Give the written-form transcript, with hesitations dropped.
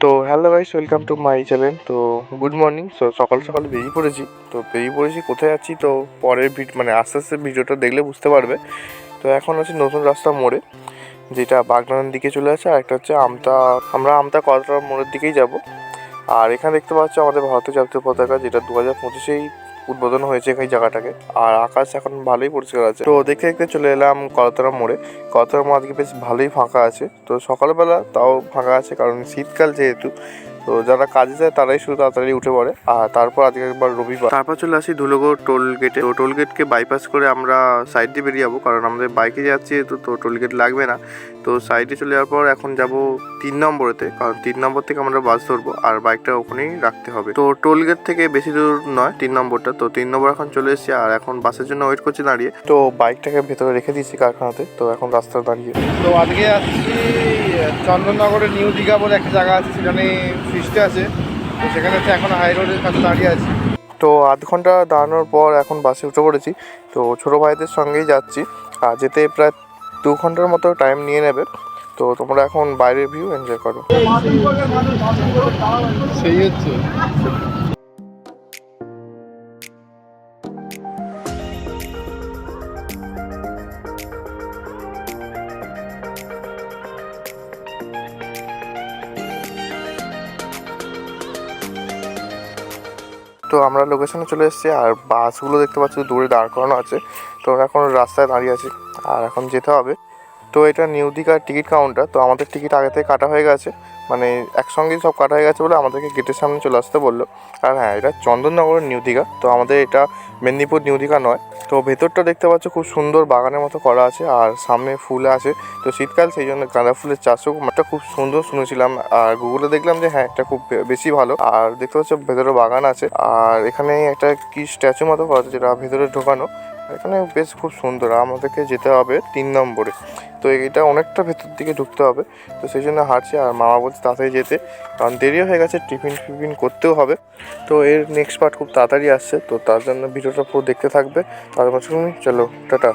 তো hello guys, welcome to my channel. তো good morning. সকাল সকাল বেরিয়ে পড়েছি। কোথায় যাচ্ছি তো পরের মানে আস্তে আস্তে ভিডিওটা দেখলে বুঝতে পারবে। তো এখন আছি নতুন রাস্তা মোড়ে, যেটা বাগনানের দিকে চলে আসে, আর একটা হচ্ছে আমরা আমতা কদরার মোড়ের দিকেই যাব। আর এখানে দেখতে পাচ্ছ আমাদের ভারতীয় জাতীয় পতাকা, যেটা 2025-এই উদ্বোধন হয়েছে এই জায়গাটাকে। আর আকাশ এখন ভালোই পরিষ্কার আছে। তো দেখতে দেখতে চলে এলাম কলতরা মোড়ে। কলতরা মোড় আজকে বেশ ভালোই ফাঁকা আছে। তো সকালবেলা তাও ফাঁকা আছে, কারণ শীতকাল যেহেতু। তো যারা কাজে যায় তারাই শুধু তাড়াতাড়ি উঠে পড়ে। আর তারপর আজকে একবার রবিবার, তারপর চলে আসি ধুলোগড় টোল গেটে। তো টোল গেটকে বাইপাস করে আমরা সাইড দিয়ে বেরিয়ে যাবো, কারণ আমাদের বাইকে যাচ্ছি যেহেতু, তো টোল গেট লাগবে না। তো সাইডে চলে যাওয়ার পর এখন যাব 3 নম্বরেতে, কারণ 3 নম্বর থেকে আমরা বাস ধরবো আর বাইকটা ওখানেই রাখতে হবে। তো টোল গেট থেকে বেশি দূর নয় 3 নম্বরটা। তো 3 নম্বর এখন চলে এসেছি, আর এখন বাসের জন্য ওয়েট করছি দাঁড়িয়ে। তো বাইকটাকে ভেতরে রেখে দিয়েছি কারখানাতে। তো এখন রাস্তায় দাঁড়িয়ে। তো আজকে আসছি চন্দননগরের নিউ দীঘা বলে একটা জায়গা আছে, সেখানে ফিস্টে আছে। তো সেখানে হচ্ছে এখন হাই রোডের কাছে দাঁড়িয়ে আছি। তো আধ ঘন্টা দাঁড়ানোর পর এখন বাসে উঠে পড়েছি। তো ছোটো ভাইদের সঙ্গেই যাচ্ছি, আর যেতে প্রায় 2 ঘন্টার মতো টাইম নিয়ে নেবে। তো তোমরা এখন বাইরের ভিউ এনজয় করো। সেই হচ্ছে তো আমরা লোকেশনে চলে এসেছি, আর বাসগুলো দেখতে পাচ্ছি দূরে দাঁড় করানো আছে। তো আমরা এখন রাস্তায় দাঁড়িয়ে আছি, আর এখন যেতে হবে। তো এটা নিউ দীঘার টিকিট কাউন্টার। তো আমাদের টিকিট আগে থেকে কাটা হয়ে গেছে, মানে একসঙ্গেই সব কাটা হয়ে গেছে বলে আমাদেরকে গেটের সামনে চলে আসতে বললো। আর হ্যাঁ, এটা চন্দননগরের নিউ দীঘা। তো আমাদের এটা মেদিনীপুর নিউ দীঘা নয়। তো ভেতরটা দেখতে পাচ্ছ খুব সুন্দর বাগানের মতো করা আছে, আর সামনে ফুল আছে। তো শীতকাল, সেই জন্য গাঁদা ফুলের চাষও একটা খুব সুন্দর শুনেছিলাম। আর গুগলে দেখলাম যে হ্যাঁ, একটা খুব বেশি ভালো। আর দেখতে পাচ্ছ ভেতরে বাগান আছে, আর এখানে একটা কি স্ট্যাচু মতো করা আছে, যেটা ভেতরে ঢোকানো। এখানে বেশ খুব সুন্দর। আমাদেরকে যেতে হবে 3 নম্বরে। তো এটা অনেকটা ভেতর দিকে ঢুকতে হবে। তো সেই জন্য হাঁটছি, আর মামা বলছে তাড়াতাড়ি যেতে, কারণ দেরিও হয়ে গেছে, টিফিন করতেও হবে। তো এর নেক্সট পার্ট খুব তাড়াতাড়ি আসছে, তো তার জন্য ভিডিওটা পুরো দেখতে থাকবে। তার মাঝখানে চলো টাটা।